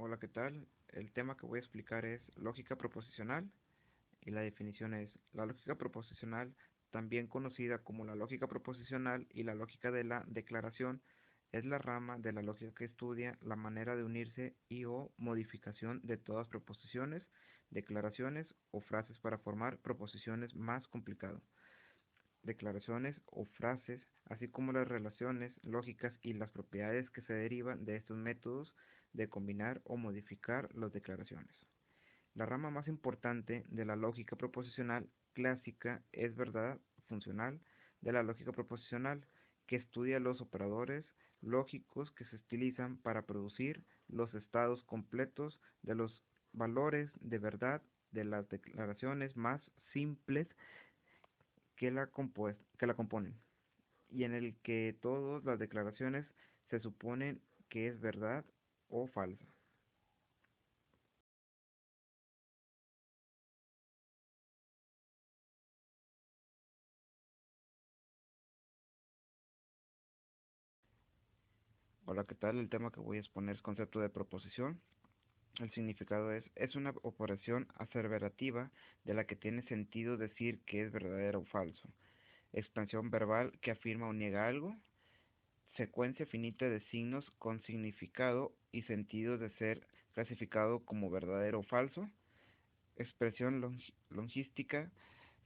Hola, ¿qué tal? El tema que voy a explicar es lógica proposicional y la definición es: la lógica proposicional, también conocida como la lógica proposicional y la lógica de la declaración, es la rama de la lógica que estudia la manera de unirse y o modificación de todas proposiciones, declaraciones o frases para formar proposiciones más complicadas, declaraciones o frases, así como las relaciones lógicas y las propiedades que se derivan de estos métodos de combinar o modificar las declaraciones. La rama más importante de la lógica proposicional clásica es verdad funcional de la lógica proposicional, que estudia los operadores lógicos que se utilizan para producir los estados completos de los valores de verdad de las declaraciones más simples que la componen, y en el que todas las declaraciones se suponen que es verdad o falsa. Hola, ¿qué tal? El tema que voy a exponer es concepto de proposición. El significado es una operación aseverativa de la que tiene sentido decir que es verdadero o falso. Expansión verbal que afirma o niega algo. Secuencia finita de signos con significado y sentido de ser clasificado como verdadero o falso. Expresión logística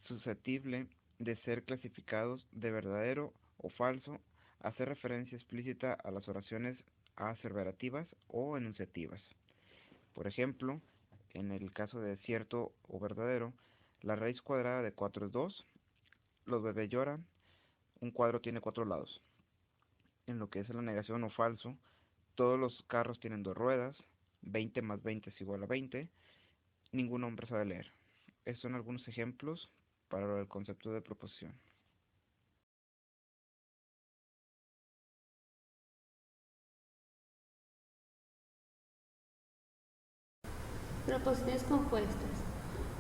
susceptible de ser clasificados de verdadero o falso, hacer referencia explícita a las oraciones aseverativas o enunciativas. Por ejemplo, en el caso de cierto o verdadero, la raíz cuadrada de 4 es 2, los bebés lloran, un cuadro tiene 4 lados. En lo que es la negación o falso, todos los carros tienen 2 ruedas, 20 más 20 es igual a 20, ningún hombre sabe leer. Estos son algunos ejemplos para el concepto de proposición. Proposiciones compuestas.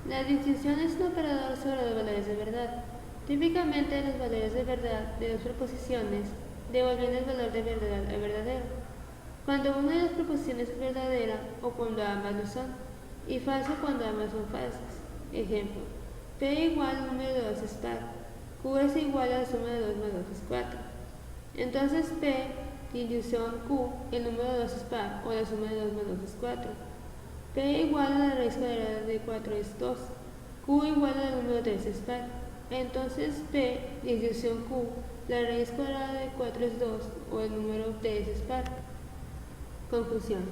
La distinción es un operador sobre los valores de verdad. Típicamente los valores de verdad de dos proposiciones devolviendo el valor de verdad al verdadero. Cuando una de las proposiciones es verdadera o cuando ambas lo son, y falso cuando ambas son falsas. Ejemplo: P igual al número de 2 es par, Q es igual a la suma de 2 más 2 es 4. Entonces P disyunción Q, el número de 2 es par o la suma de 2 más 2 es 4. P igual a la raíz cuadrada de 4 es 2. Q igual al número 3 es par. Entonces P disyunción Q, la raíz cuadrada de 4 es 2 o el número 3 es par. Conjunción.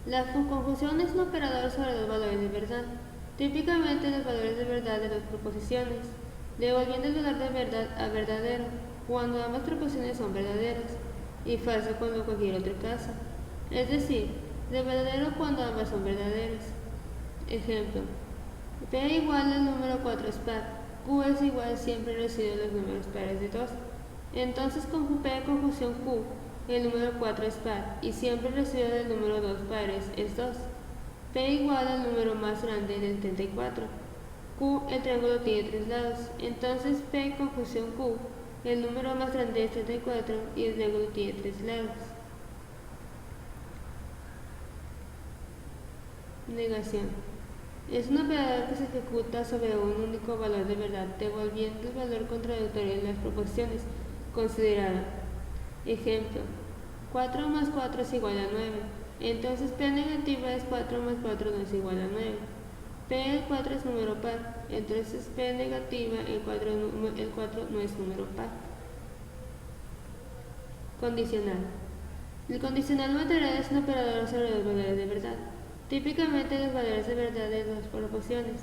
La conjunción es un operador sobre los valores de verdad, típicamente los valores de verdad de las proposiciones, devolviendo el valor de verdad a verdadero cuando ambas proposiciones son verdaderas y falso cuando cualquier otro caso, es decir, de verdadero cuando ambas son verdaderas. Ejemplo: P igual al número 4 es par, Q es igual siempre recibe los números pares de 2. Entonces con P de conjunción Q, el número 4 es par y siempre el residuo del número 2 pares es 2. P igual al número más grande del 34. Q, el triángulo tiene 3 lados, entonces P conjunción Q, el número más grande es 34 y el triángulo tiene 3 lados. Negación. Es un operador que se ejecuta sobre un único valor de verdad, devolviendo el valor contradictorio de las proposiciones consideradas. Ejemplo: 4 más 4 es igual a 9. Entonces P negativa es 4 más 4 no es igual a 9. P del 4 es número par, entonces P negativa el 4 no es número par. Condicional. El condicional material es un operador sobre los valores de verdad, típicamente los valores de verdad de dos proposiciones,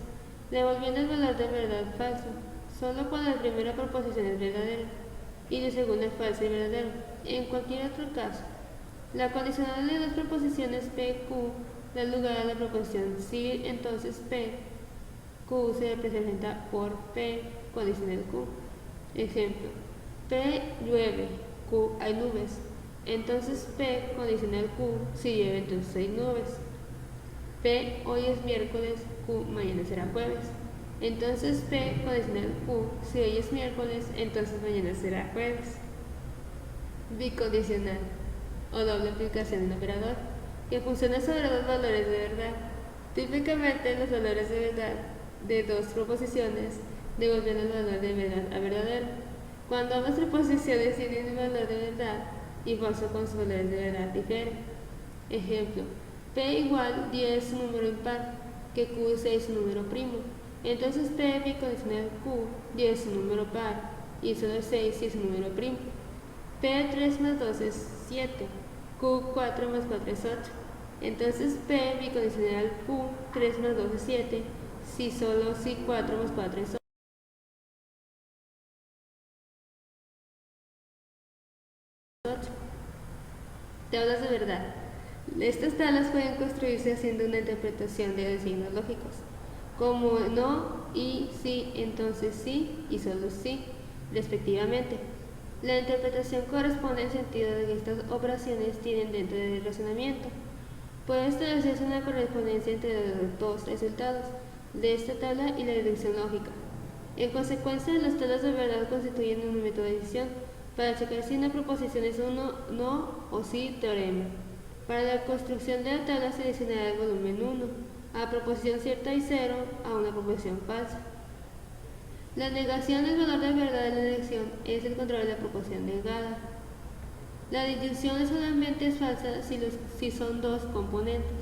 devolviendo el valor de verdad falso, solo cuando la primera proposición es verdadera y la segunda es falsa y verdadera. En cualquier otro caso, la condicional de dos proposiciones P, Q da lugar a la proposición si entonces P, Q se representa por P condicional Q. Ejemplo: P llueve, Q hay nubes. Entonces P condicional Q, si llueve entonces hay nubes. P hoy es miércoles, Q mañana será jueves. Entonces P condicional Q, si hoy es miércoles, entonces mañana será jueves. Bicondicional o doble aplicación del operador. que funciona sobre dos valores de verdad. Típicamente los valores de verdad de dos proposiciones devuelven el valor de verdad a verdadero. Cuando ambas proposiciones tienen un valor de verdad y falso con sus valores de verdad difieren. Ejemplo, P igual 10 es un número impar, que Q es 6 un número primo. Entonces P bicondicional Q 10 es un número par y solo 6 si es un número primo. P 3 más 2 es 7, Q 4 más 4 es 8. Entonces P bicondicional Q 3 más 2 es 7, si 4 más 4 es 8. Tablas de verdad. Estas tablas pueden construirse haciendo una interpretación de los signos lógicos, como no y sí, entonces sí y solo sí, respectivamente. La interpretación corresponde en sentido de que estas operaciones tienen dentro del razonamiento. Puede establecerse una correspondencia entre los dos resultados de esta tabla y la deducción lógica. En consecuencia, las tablas de verdad constituyen un método de decisión para checar si una proposición es un no o sí teorema. Para la construcción de la tabla se adicionará el volumen 1 a proposición cierta y 0 a una proposición falsa. La negación del valor de verdad de la elección es el contrario de la proposición negada. La disyunción solamente es falsa si son dos componentes.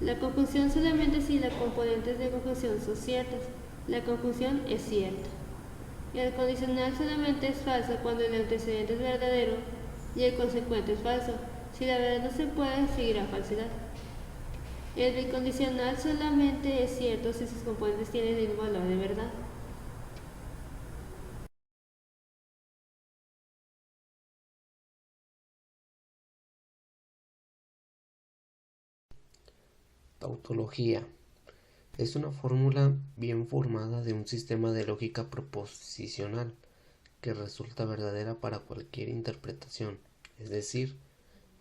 La conjunción solamente si las componentes de conjunción son ciertas. La conjunción es cierta. El condicional solamente es falso cuando el antecedente es verdadero y el consecuente es falso. Si la verdad no se puede, seguirá falsedad. El bicondicional solamente es cierto si sus componentes tienen el mismo valor de verdad. Tautología. Es una fórmula bien formada de un sistema de lógica proposicional que resulta verdadera para cualquier interpretación, es decir,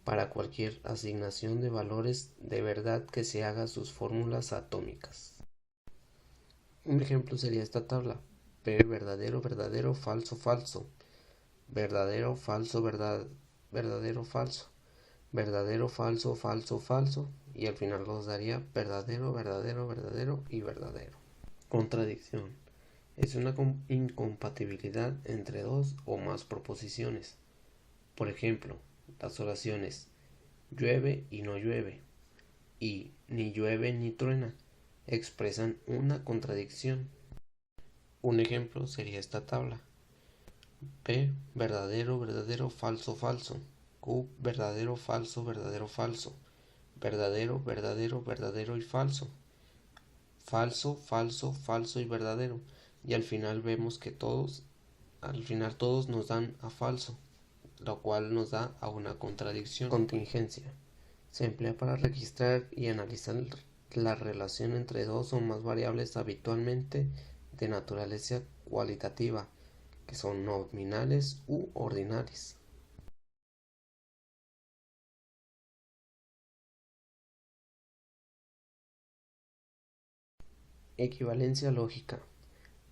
para cualquier asignación de valores de verdad que se haga a sus fórmulas atómicas. Un ejemplo sería esta tabla: P verdadero, verdadero, falso, falso, verdadero, falso, verdadero, falso, verdadero, falso, falso, falso, y al final nos daría verdadero, verdadero, verdadero y verdadero. Contradicción. Es una incompatibilidad entre dos o más proposiciones. Por ejemplo, las oraciones llueve y no llueve y ni llueve ni truena expresan una contradicción. Un ejemplo sería esta tabla: P verdadero, verdadero, falso, falso, Q verdadero, falso, verdadero, falso, verdadero, verdadero, verdadero y falso, falso, falso, falso y verdadero, y al final vemos que todos nos dan a falso, lo cual nos da a una contradicción. Contingencia. Se emplea para registrar y analizar la relación entre dos o más variables habitualmente de naturaleza cualitativa, que son nominales u ordinales. Equivalencia lógica.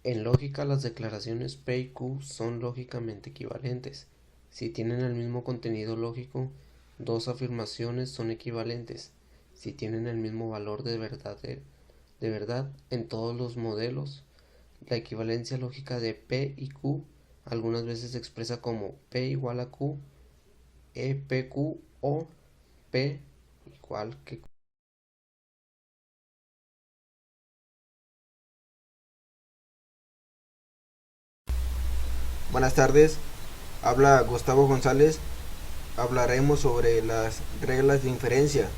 En lógica, las declaraciones P y Q son lógicamente equivalentes. Si tienen el mismo contenido lógico, dos afirmaciones son equivalentes. Si tienen el mismo valor de verdad en todos los modelos, la equivalencia lógica de P y Q algunas veces se expresa como P igual a Q, EPQ o P igual que Q. Buenas tardes, habla Gustavo González. Hablaremos sobre las reglas de inferencia.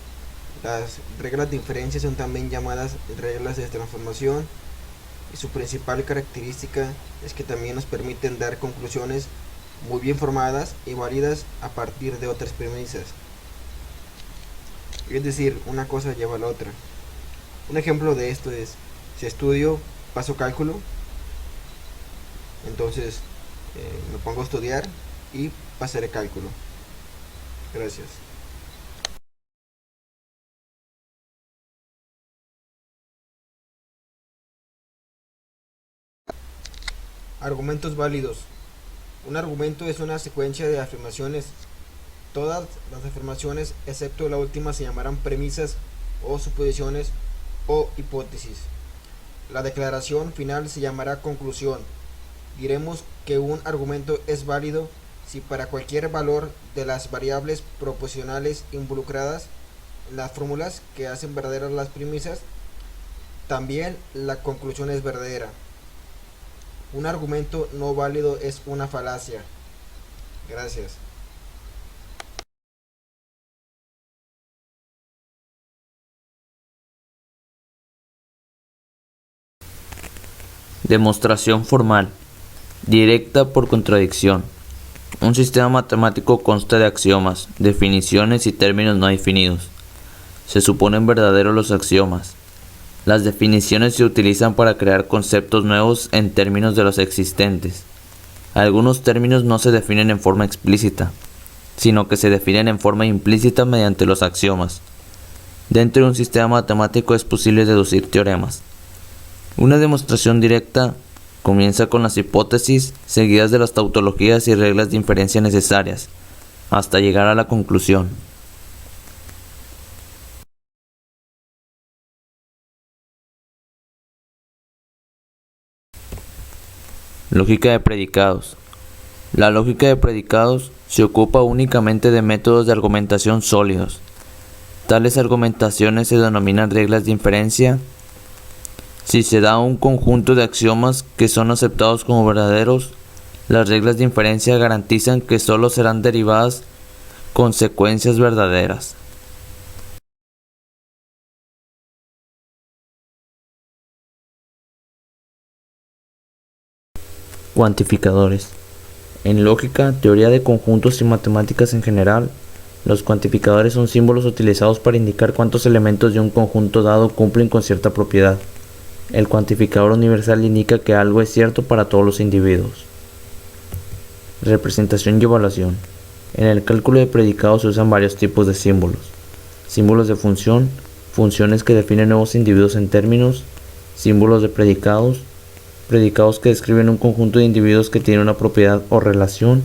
Las reglas de inferencia son también llamadas reglas de transformación y su principal característica es que también nos permiten dar conclusiones muy bien formadas y válidas a partir de otras premisas. Es decir, una cosa lleva a la otra. Un ejemplo de esto es: si estudio, paso cálculo, entonces me pongo a estudiar y pasaré cálculo. Gracias. Argumentos válidos. Un argumento es una secuencia de afirmaciones Todas las afirmaciones, excepto la última, se llamarán premisas o suposiciones o hipótesis. La declaración final se llamará conclusión. Diremos que un argumento es válido si para cualquier valor de las variables proposicionales involucradas en las fórmulas que hacen verdaderas las premisas, también la conclusión es verdadera. Un argumento no válido es una falacia. Gracias. Demostración formal. Directa por contradicción. Un sistema matemático consta de axiomas, definiciones y términos no definidos. Se suponen verdaderos los axiomas. Las definiciones se utilizan para crear conceptos nuevos en términos de los existentes. Algunos términos no se definen en forma explícita, sino que se definen en forma implícita mediante los axiomas. Dentro de un sistema matemático es posible deducir teoremas. Una demostración directa comienza con las hipótesis, seguidas de las tautologías y reglas de inferencia necesarias, hasta llegar a la conclusión. Lógica de predicados. La lógica de predicados se ocupa únicamente de métodos de argumentación sólidos. Tales argumentaciones se denominan reglas de inferencia si se da un conjunto de axiomas que son aceptados como verdaderos. Las reglas de inferencia garantizan que solo serán derivadas consecuencias verdaderas. Cuantificadores. En lógica, teoría de conjuntos y matemáticas en general, los cuantificadores son símbolos utilizados para indicar cuántos elementos de un conjunto dado cumplen con cierta propiedad. El cuantificador universal indica que algo es cierto para todos los individuos. Representación y evaluación. En el cálculo de predicados se usan varios tipos de símbolos. Símbolos de función, funciones que definen nuevos individuos en términos, símbolos de predicados, predicados que describen un conjunto de individuos que tienen una propiedad o relación,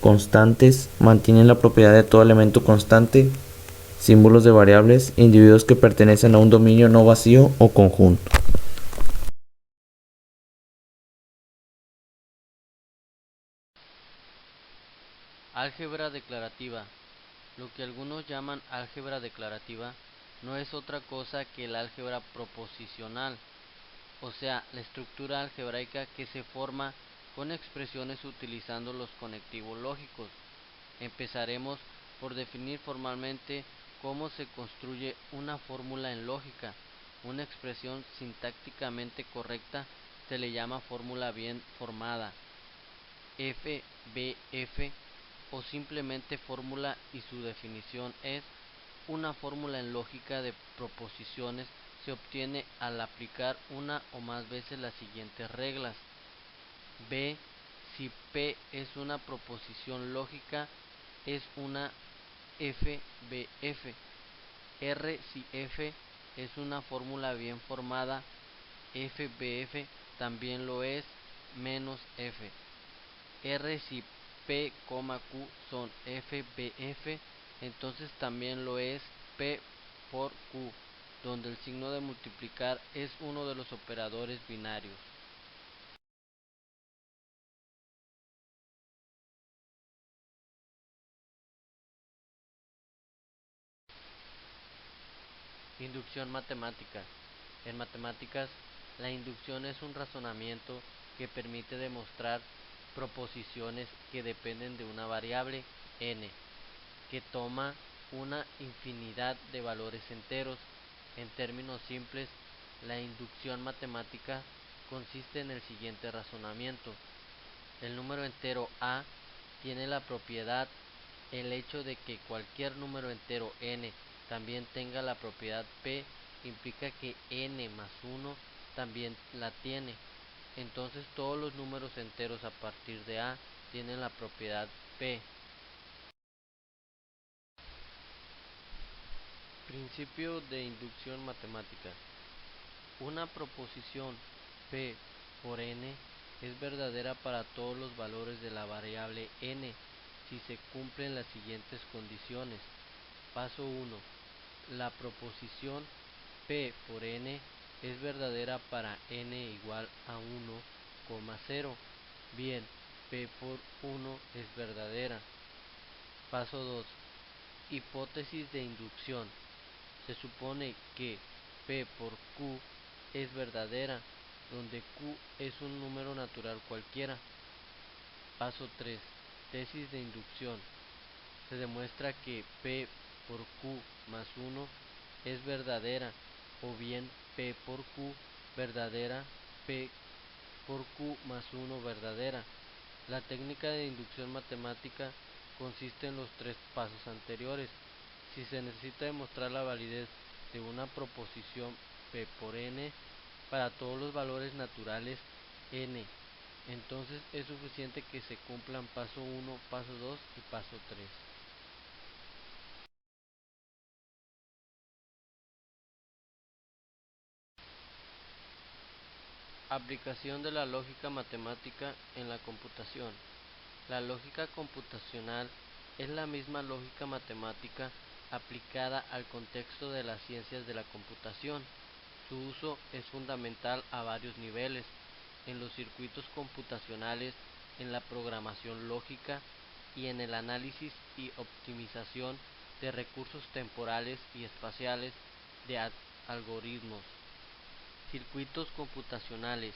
constantes, mantienen la propiedad de todo elemento constante, símbolos de variables, individuos que pertenecen a un dominio no vacío o conjunto. Álgebra declarativa. Lo que algunos llaman álgebra declarativa no es otra cosa que el álgebra proposicional, o sea, la estructura algebraica que se forma con expresiones utilizando los conectivos lógicos. Empezaremos por definir formalmente cómo se construye una fórmula en lógica. Una expresión sintácticamente correcta se le llama fórmula bien formada, FBF, o simplemente fórmula, y su definición es: una fórmula en lógica de proposiciones se obtiene al aplicar una o más veces las siguientes reglas. B. Si P es una proposición lógica, es una FBF. R. Si F es una fórmula bien formada, FBF también lo es, menos F. R. Si P, Q son FBF, entonces también lo es P por Q, donde el signo de multiplicar es uno de los operadores binarios. Inducción matemática. En matemáticas, la inducción es un razonamiento que permite demostrar proposiciones que dependen de una variable n, que toma una infinidad de valores enteros. En términos simples, la inducción matemática consiste en el siguiente razonamiento: el número entero a tiene la propiedad. El hecho de que cualquier número entero n también tenga la propiedad p implica que n más 1 también la tiene. Entonces todos los números enteros a partir de a tienen la propiedad p. Principio de inducción matemática. Una proposición p por n es verdadera para todos los valores de la variable n, si se cumplen las siguientes condiciones. Paso 1. La proposición P por n es verdadera para n igual a 1,0. Bien, P por 1 es verdadera. Paso 2. Hipótesis de inducción. Se supone que P por Q es verdadera, donde Q es un número natural cualquiera. Paso 3. Tesis de inducción. Se demuestra que P por Q más 1 es verdadera, o bien P por Q verdadera, P por Q más 1 verdadera. La técnica de inducción matemática consiste en los tres pasos anteriores. Si se necesita demostrar la validez de una proposición P por n para todos los valores naturales n, entonces es suficiente que se cumplan paso 1, paso 2 y paso 3. Aplicación de la lógica matemática en la computación. La lógica computacional es la misma lógica matemática aplicada al contexto de las ciencias de la computación. Su uso es fundamental a varios niveles: en los circuitos computacionales, en la programación lógica y en el análisis y optimización de recursos temporales y espaciales de algoritmos. Circuitos computacionales.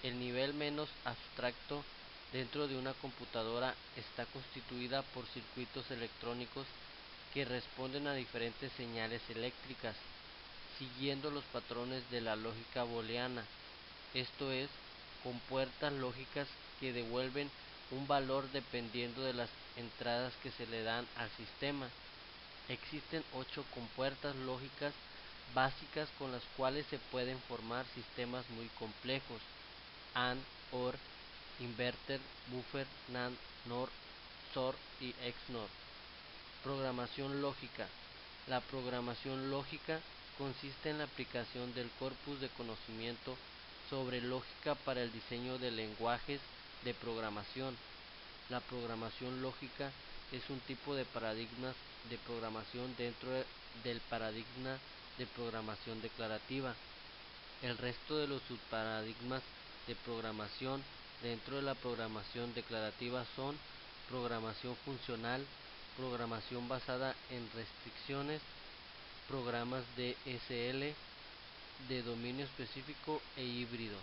El nivel menos abstracto dentro de una computadora está constituida por circuitos electrónicos que responden a diferentes señales eléctricas, siguiendo los patrones de la lógica booleana, esto es, compuertas lógicas que devuelven un valor dependiendo de las entradas que se le dan al sistema. Existen 8 compuertas lógicas básicas con las cuales se pueden formar sistemas muy complejos: AND, OR, Inverter, Buffer, NAND, NOR, XOR y XNOR. Programación lógica. La programación lógica consiste en la aplicación del corpus de conocimiento sobre lógica para el diseño de lenguajes de programación. La programación lógica es un tipo de paradigmas de programación dentro del paradigma de programación declarativa. El resto de los subparadigmas de programación dentro de la programación declarativa son programación funcional, programación basada en restricciones, programas DSL, de dominio específico e híbridos.